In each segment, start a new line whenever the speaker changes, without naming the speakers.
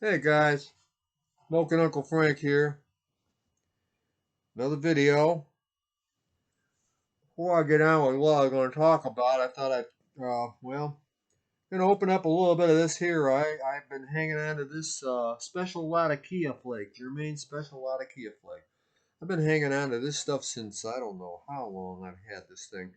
Hey guys, Smoking Uncle Frank here. Another video. Before I get on with what I'm going to talk about, I thought going to open up a little bit of this here. I've been hanging on to this special Latakia flake, Germain special Latakia flake. I've been hanging on to this stuff since I don't know how long I've had this thing.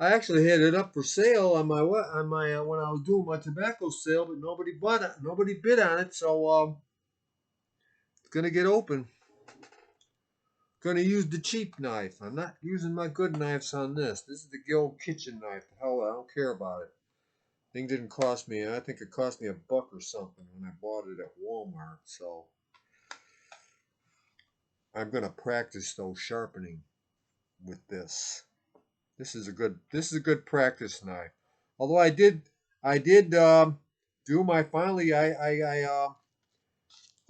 I actually had it up for sale on my when I was doing my tobacco sale, but nobody bid on it, so it's gonna get open. Gonna use the cheap knife. I'm not using my good knives on this. This is the old kitchen knife. The hell, I don't care about it. Thing didn't cost me. I think it cost me $1 or something when I bought it at Walmart. So I'm gonna practice though sharpening with this. This is a good practice knife. Although I did do my finally I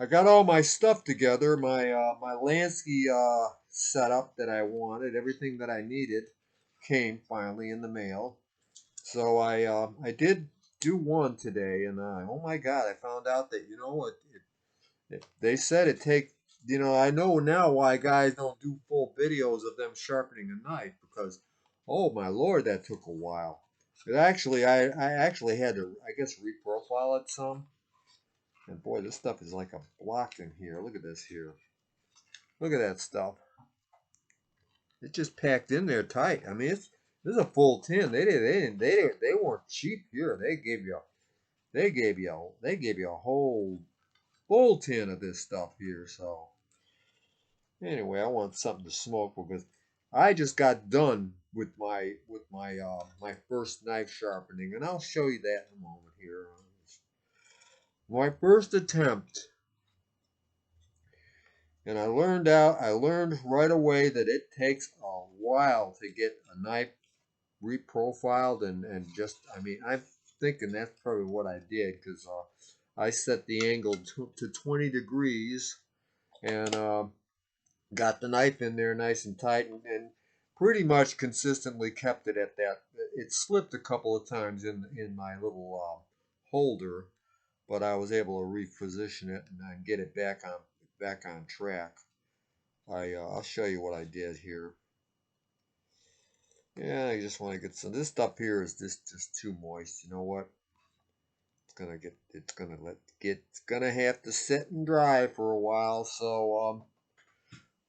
got all my stuff together, my Lansky setup that I wanted, everything that I needed came finally in the mail. So I did do one today, and oh my God, I found out that you know what they said it take. I know now why guys don't do full videos of them sharpening a knife because oh my Lord, that took a while. I actually had to I guess reprofile it some. And boy, this stuff is like a block in here. Look at this here. Look at that stuff. It's just packed in there tight. I mean, this is a full tin. They weren't cheap here. They gave you a whole full tin of this stuff here. So anyway, I want something to smoke because I just got done with my first knife sharpening, and I'll show you that in a moment here. My first attempt. And I learned right away that it takes a while to get a knife reprofiled and just, I mean, I'm thinking that's probably what I did because I set the angle to 20 degrees and got the knife in there nice and tight and pretty much consistently kept it at that. It slipped a couple of times in my little holder, but I was able to reposition it and get it back on track. I'll show you what I did here. Yeah, I just want to get some. This stuff here is just too moist. You know what? It's gonna have to sit and dry for a while. So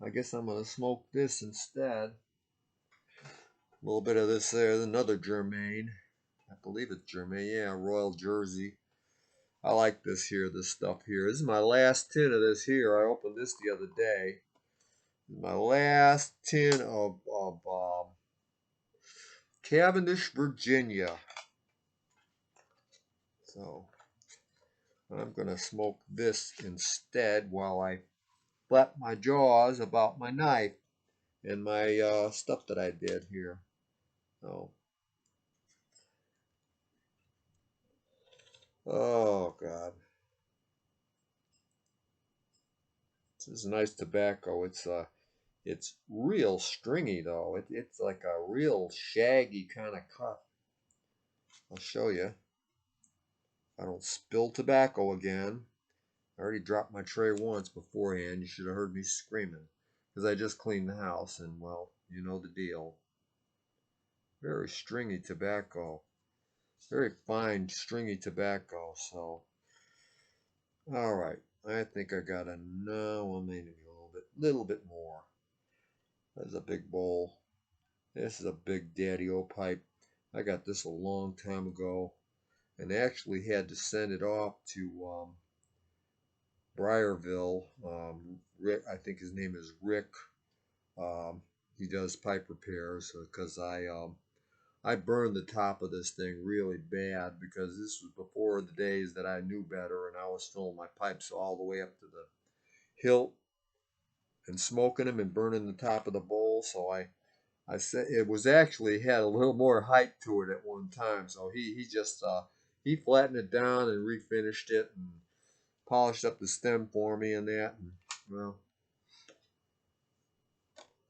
I guess I'm gonna smoke this instead. A little bit of this there. Another Germain. I believe it's Germain. Yeah, Royal Jersey. I like this here. This stuff here. This is my last tin of this here. I opened this the other day. My last tin of Cavendish, Virginia. So I'm going to smoke this instead while I flap my jaws about my knife and my stuff that I did here. So, oh God, this is nice tobacco. It's real stringy though. It's like a real shaggy kind of cut. I'll show you. I don't spill tobacco again. I already dropped my tray once beforehand. You should have heard me screaming because I just cleaned the house and well, you know the deal. Very stringy tobacco. Very fine, stringy tobacco. So, all right. I think I got enough. Well, maybe a little bit more. That's a big bowl. This is a big daddy-o pipe. I got this a long time ago, and actually had to send it off to Briarville. Rick, I think his name is Rick. Um, he does pipe repairs because I burned the top of this thing really bad because this was before the days that I knew better and I was filling my pipes all the way up to the hilt and smoking them and burning the top of the bowl. So I said it was actually had a little more height to it at one time. So he just he flattened it down and refinished it and polished up the stem for me and that. And, well,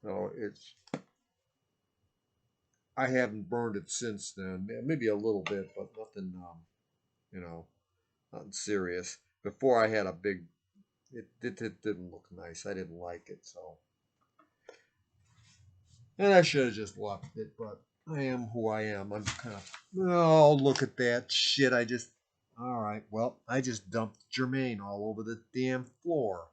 so it's I haven't burned it since then. Maybe a little bit, but nothing you know. Nothing serious. Before I had a big, it didn't look nice. I didn't like it, so. And I should have just left it, but I am who I am. I'm kind of, oh, look at that shit. All right, well, I just dumped Germain all over the damn floor.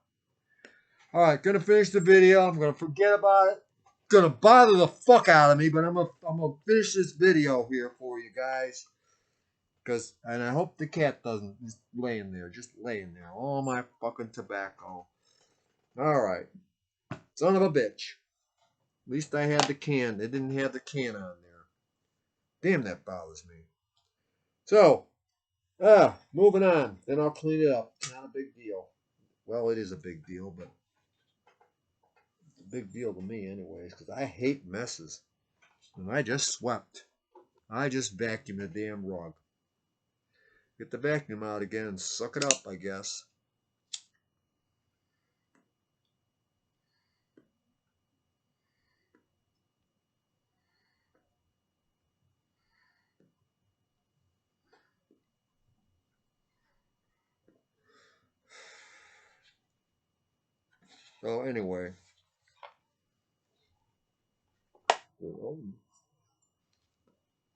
All right, gonna finish the video. I'm gonna forget about it. Gonna bother the fuck out of me, but I'm gonna finish this video here for you guys. And I hope the cat doesn't just laying there. All my fucking tobacco. All right, son of a bitch. At least I had the can. They didn't have the can on there. Damn, that bothers me. So, moving on. Then I'll clean it up. Not a big deal. Well, it is a big deal, but it's a big deal to me anyways, because I hate messes. And I just swept. I just vacuumed the damn rug. Get the vacuum out again and suck it up, I guess. So anyway,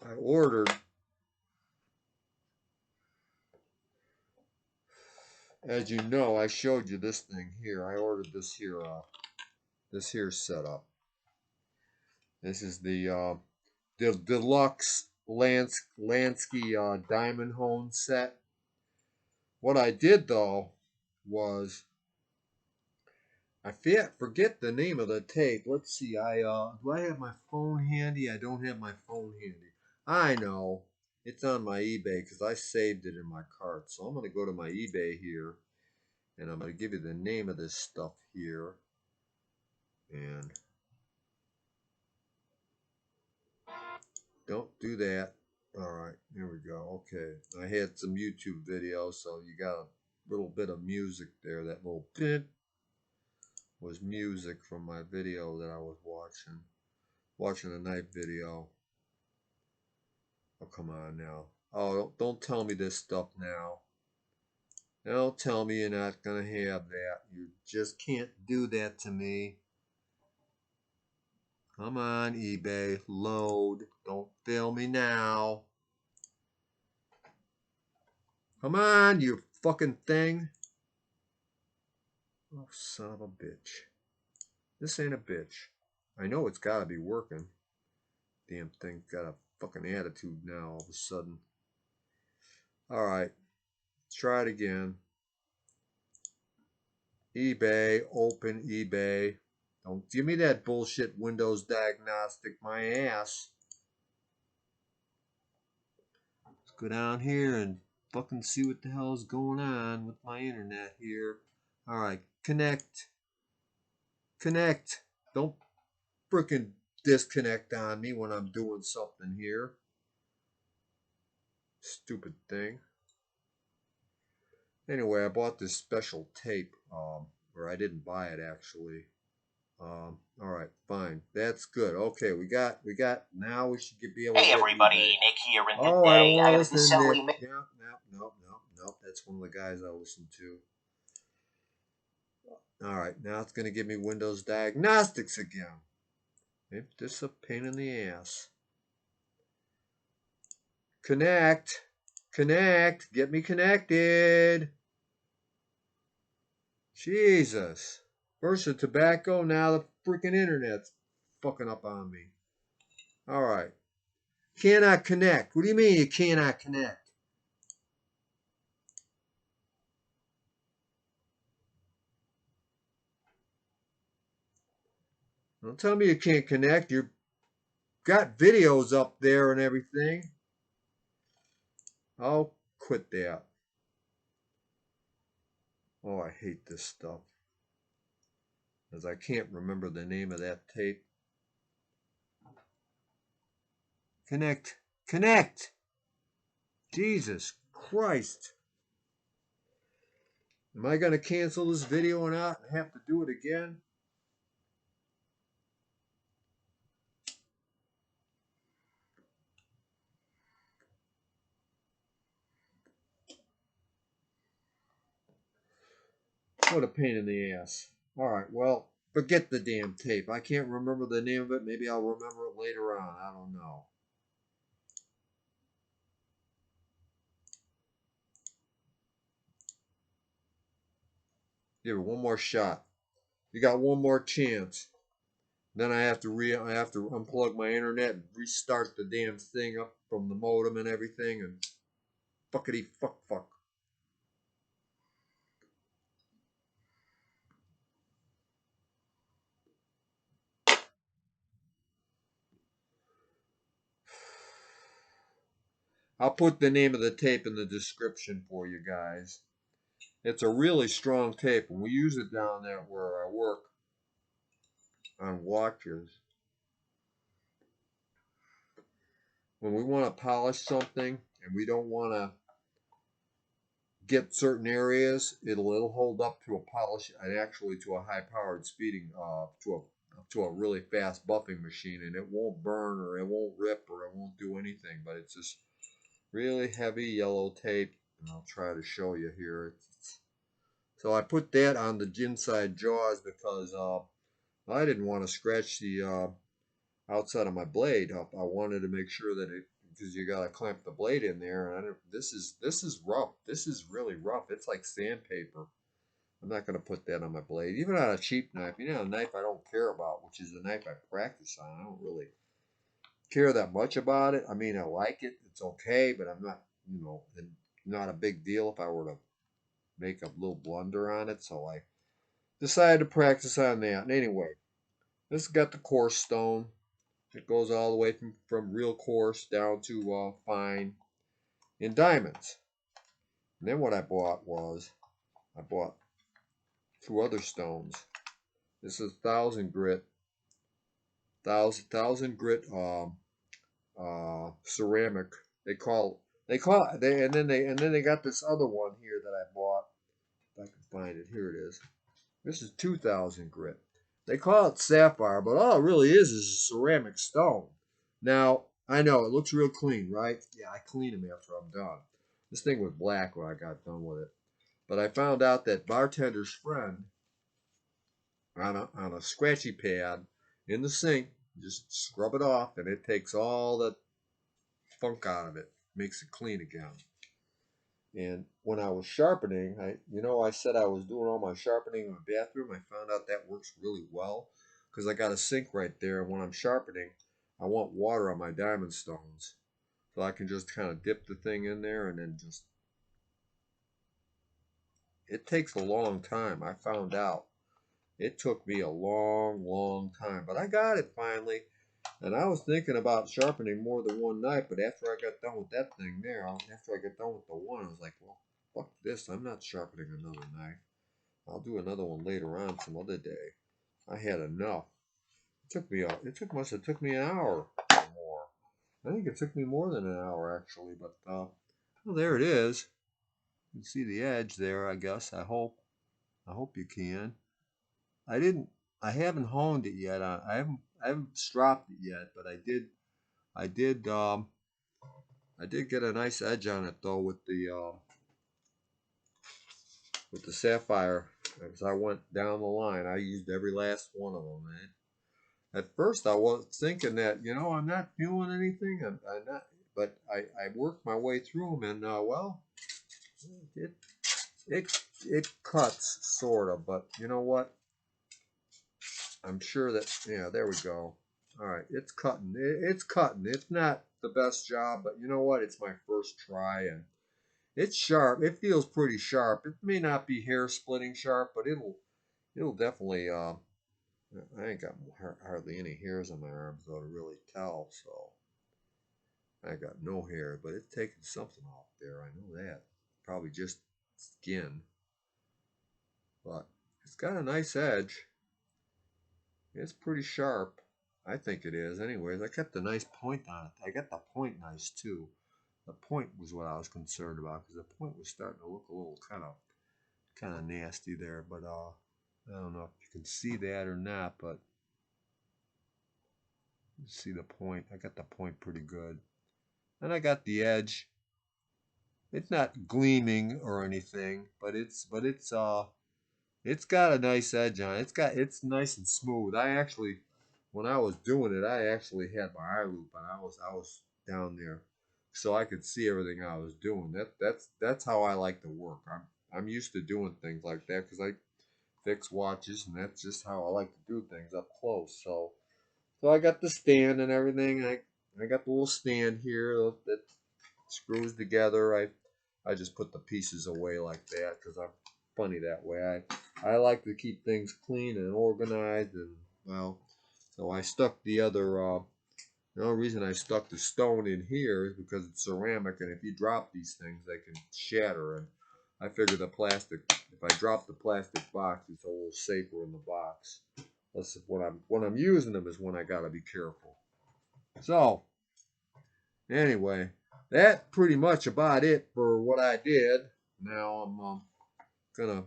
I ordered, as you know, I showed you this thing here. I ordered this here setup. This is the deluxe Lansky diamond hone set. What I did though was I forget the name of the tape. Let's see. Do I have my phone handy? I don't have my phone handy. I know. It's on my eBay because I saved it in my cart. So I'm going to go to my eBay here and I'm going to give you the name of this stuff here. And don't do that. All right, here we go. Okay, I had some YouTube videos, so you got a little bit of music there. That little bit was music from my video that I was watching a night video. Oh, come on now. Oh, don't tell me this stuff now. Don't tell me you're not going to have that. You just can't do that to me. Come on, eBay. Load. Don't fail me now. Come on, you fucking thing. Oh, son of a bitch. This ain't a bitch. I know it's got to be working. Damn thing's got a fucking attitude now all of a sudden. Alright. Let's try it again. eBay. Open eBay. Don't give me that bullshit Windows diagnostic, my ass. Let's go down here and fucking see what the hell is going on with my internet here. Alright, connect. Connect. Don't frickin' disconnect on me when I'm doing something here. Stupid thing. Anyway, I bought this special tape, or I didn't buy it actually. All right, fine. That's good. Okay, we got. Now we should be able to. Hey everybody, Nick here, and today I have this silly. Yeah, no. That's one of the guys I listen to. All right, now it's gonna give me Windows Diagnostics again. It's just a pain in the ass. Connect, get me connected. Jesus. First the tobacco, now the freaking internet's fucking up on me. All right. Cannot connect. What do you mean you cannot connect? Don't tell me you can't connect. You've got videos up there and everything. I'll quit that. Oh, I hate this stuff. Because I can't remember the name of that tape. Connect. Connect! Jesus Christ. Am I going to cancel this video or not and have to do it again? What a pain in the ass. Alright, well, forget the damn tape. I can't remember the name of it. Maybe I'll remember it later on. I don't know. Give it one more shot. You got one more chance. Then I have to unplug my internet and restart the damn thing up from the modem and everything and fuckity fuck. I'll put the name of the tape in the description for you guys. It's a really strong tape, and we use it down there where I work on watches. When we want to polish something and we don't want to get certain areas, it'll hold up to a polish and actually to a high-powered speeding to a really fast buffing machine, and it won't burn or it won't rip or it won't do anything. But it's this really heavy yellow tape, and I'll try to show you here. So I put that on the inside jaws because I didn't want to scratch the outside of my blade up. I wanted to make sure that because you gotta clamp the blade in there, and this is rough. This is really rough. It's like sandpaper. I'm not gonna put that on my blade, even on a cheap knife. You know, a knife I don't care about, which is the knife I practice on. I don't really care that much about it. I mean, I like it. It's okay, but I'm not, not a big deal if I were to make a little blunder on it. So I decided to practice on that. And anyway, this has got the coarse stone. It goes all the way from real coarse down to fine in diamonds. And then what I bought was, I bought two other stones. This is thousand grit ceramic. And then they got this other one here that I bought. If I can find it, here it is. This is 2000 grit. They call it sapphire, but all it really is a ceramic stone. Now, I know it looks real clean, right? Yeah, I clean them after I'm done. This thing was black when I got done with it. But I found out that bartender's friend on a scratchy pad in the sink, just scrub it off, and it takes all the funk out of it, makes it clean again. And when I was sharpening, I said I was doing all my sharpening in the bathroom. I found out that works really well because I got a sink right there. And when I'm sharpening, I want water on my diamond stones. So I can just kind of dip the thing in there and then just, it takes a long time. I found out it took me a long time, but I got it finally. And I was thinking about sharpening more than one knife, but after I got done with that thing there, after I got done with the one, I was like, well, fuck this. I'm not sharpening another knife. I'll do another one later on some other day. I had enough. Must have took me an hour or more. I think it took me more than an hour actually, but well, there it is. You can see the edge there, I guess. I hope you can. I didn't I haven't honed it yet. I haven't stropped it yet, but I did I did get a nice edge on it though with the sapphire. As I went down the line, I used every last one of them, man. At first, I was thinking that I'm not feeling anything. I'm not, but I worked my way through them, and well, it it cuts sort of, but you know what? I'm sure that there we go. All right, it's cutting. It's cutting. It's not the best job, but you know what? It's my first try, and it's sharp. It feels pretty sharp. It may not be hair splitting sharp, but it'll definitely. I ain't got hardly any hairs on my arms though to really tell. So I got no hair, but it's taking something off there. I know that. Probably just skin, but it's got a nice edge. It's pretty sharp. I think it is. Anyways, I kept a nice point on it. I got the point nice too. The point was what I was concerned about because the point was starting to look a little kind of nasty there. But I don't know if you can see that or not. But you see the point. I got the point pretty good, and I got the edge. It's not gleaming or anything, but it's It's got a nice edge on it. It's nice and smooth. I actually, when I was doing it, I actually had my eye loop on. I was down there, so I could see everything I was doing. That's how I like to work. I'm used to doing things like that because I fix watches, and that's just how I like to do things up close. So I got the stand and everything. I got the little stand here that screws together. I just put the pieces away like that because I'm funny that way. I like to keep things clean and organized, and well, so I stuck the other. The only reason I stuck the stone in here is because it's ceramic, and if you drop these things, they can shatter. And I figure the plastic. If I drop the plastic box, it's a little safer in the box. That's when I'm using them is when I gotta be careful. So anyway, that's pretty much about it for what I did. Now I'm gonna,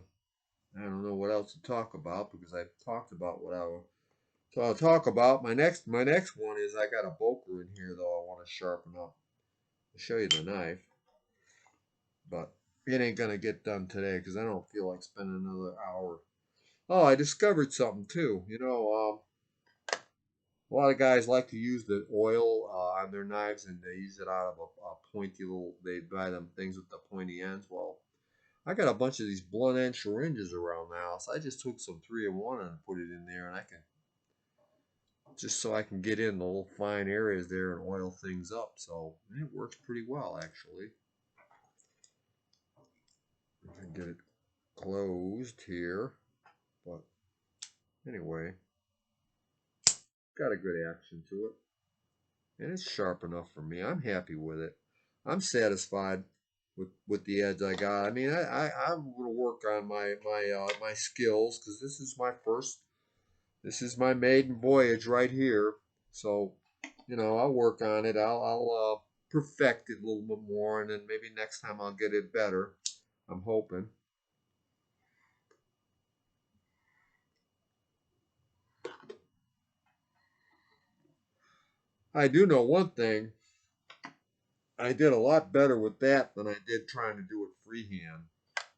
I don't know what else to talk about because I've talked about what I was. So I'll talk about my next one is I got a boker in here though I want to sharpen up. I'll show you the knife, but it ain't gonna get done today because I don't feel like spending another hour. Oh, I discovered something too. A lot of guys like to use the oil on their knives, and they use it out of a pointy little. They buy them things with the pointy ends. Well, I got a bunch of these blunt end syringes around the house. I just took some 3-in-1 and put it in there, and I can just so I can get in the little fine areas there and oil things up. So it works pretty well actually. I can get it closed here, but anyway, got a good action to it, and it's sharp enough for me. I'm happy with it. I'm satisfied with the edge I got. I mean, I'm gonna work on my skills because this is my maiden voyage right here. So, I'll work on it. I'll perfect it a little bit more, and then maybe next time I'll get it better. I'm hoping. I do know one thing. I did a lot better with that than I did trying to do it freehand.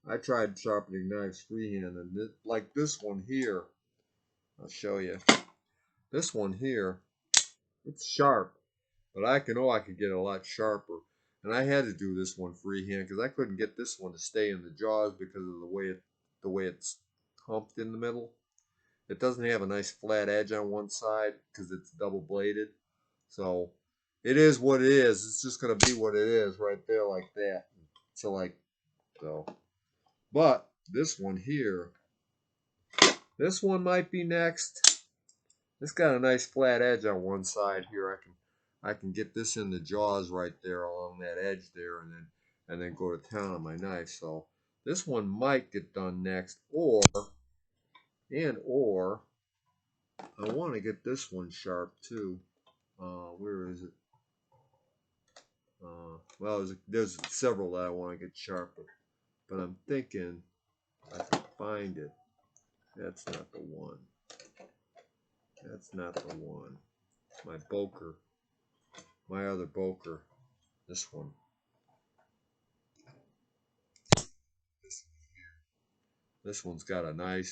I tried sharpening knives freehand, and like this one here, I'll show you. This one here, it's sharp, but I could get a lot sharper. And I had to do this one freehand because I couldn't get this one to stay in the jaws because of the way it's humped in the middle. It doesn't have a nice flat edge on one side because it's double bladed. So it is what it is. It's just gonna be what it is right there like that. So like so. But this one here, this one might be next. It's got a nice flat edge on one side here. I can get this in the jaws right there along that edge there, and then go to town on my knife. So this one might get done next, or I want to get this one sharp too. Where is it? Well, there's several that I want to get sharper, but I'm thinking I can find it. That's not the one. That's not the one. My boker, my other boker. This one. This one's got a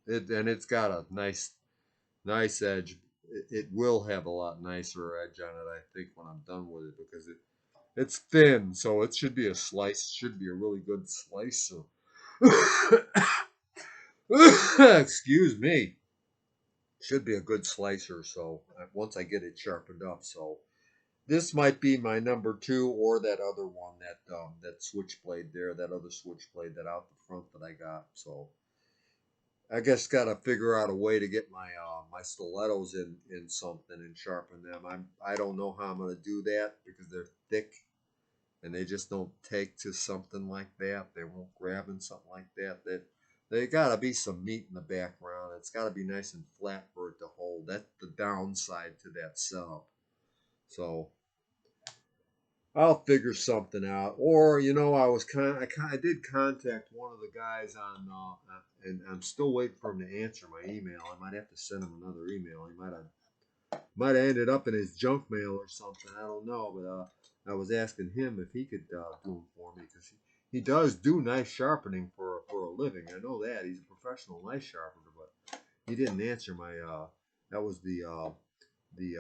it's got a nice edge. It will have a lot nicer edge on it, I think, when I'm done with it because it's thin, so it should be a slice. Should be a really good slicer. Excuse me. Should be a good slicer. So once I get it sharpened up, so this might be my number two, or that other one, that switchblade there, that other switchblade that out the front that I got. So I guess got to figure out a way to get my stilettos in something and sharpen them. I don't know how I'm gonna do that because they're thick and they just don't take to something like that. They won't grab in something like that. They gotta be some meat in the background. It's gotta be nice and flat for it to hold. That's the downside to that setup. So I'll figure something out. Or I did contact one of the guys and I'm still waiting for him to answer my email. I might have to send him another email. He might have ended up in his junk mail or something. I don't know, but I was asking him if he could do them for me because he does do nice sharpening for a a living. I know that. He's a professional knife sharpener, but he didn't answer my, that was the, the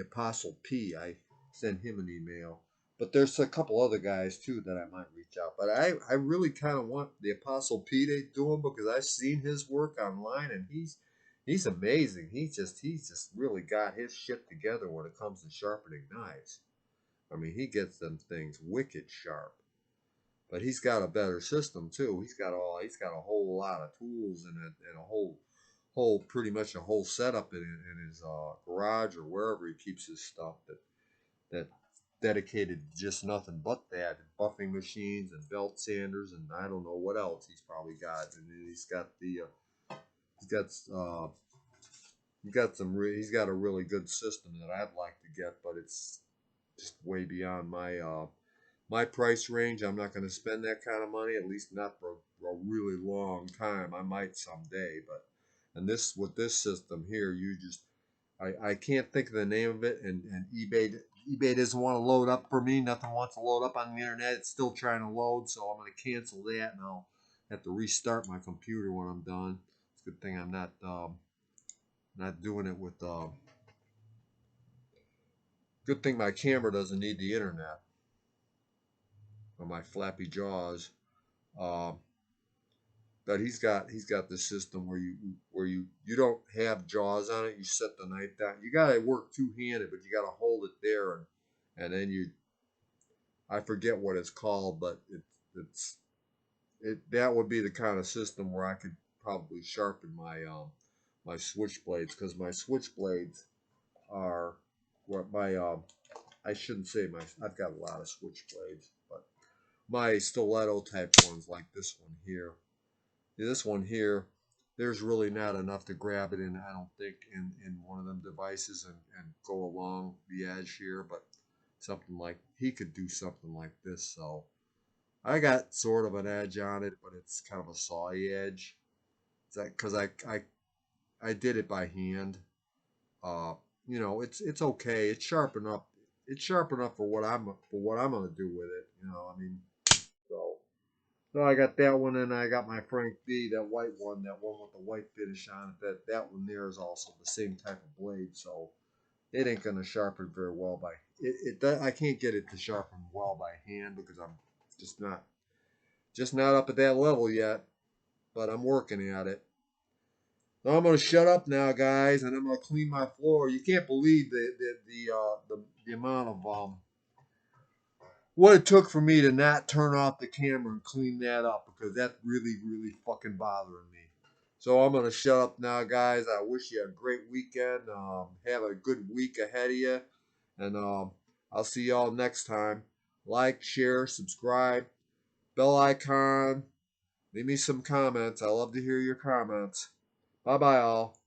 Apostle P. I sent him an email. But there's a couple other guys too that I might reach out. But I really kind of want the Apostle P to do him because I've seen his work online and he's amazing. He's just really got his shit together when it comes to sharpening knives. I mean, he gets them things wicked sharp. But he's got a better system too. He's got a whole lot of tools and a whole pretty much a whole setup in his garage or wherever he keeps his stuff that dedicated to just nothing but that, and buffing machines and belt sanders and I don't know what else he's probably got. And then he's got he's got he's got a really good system that I'd like to get, but it's just way beyond my price range. I'm not going to spend that kind of money, at least not for a really long time. I might someday, but and this with this system here, you just I can't think of the name of it, and eBay doesn't want to load up for me. Nothing wants to load up on the internet. It's still trying to load, so I'm going to cancel that, and I'll have to restart my computer when I'm done. It's a good thing I'm not doing it with. Good thing my camera doesn't need the internet or my flappy jaws. Uh, but he's got the system where you don't have jaws on it. You set the knife down. You gotta work two handed, but you gotta hold it there and then you I forget what it's called, but that would be the kind of system where I could probably sharpen my switchblades because my switchblades are what my I shouldn't say my I've got a lot of switchblades, but my stiletto type ones like this one here. This one here, there's really not enough to grab it in, I don't think, in one of them devices and go along the edge here, but something like, he could do something like this, so I got sort of an edge on it, but it's kind of a sawy edge. It's like, because I did it by hand. Uh, it's okay. It's sharp enough. It's sharp enough for what I'm gonna do with it. I mean, so. So I got that one, and I got my Frank B, that white one, that one with the white finish on it. That one there is also the same type of blade, so it ain't gonna sharpen very well by I can't get it to sharpen well by hand because I'm just not up at that level yet. But I'm working at it. So I'm gonna shut up now, guys, and I'm gonna clean my floor. You can't believe the amount of what it took for me to not turn off the camera and clean that up because that's really, really fucking bothering me. So I'm going to shut up now, guys. I wish you a great weekend. Have a good week ahead of you. And I'll see y'all next time. Like, share, subscribe, bell icon. Leave me some comments. I love to hear your comments. Bye-bye, all.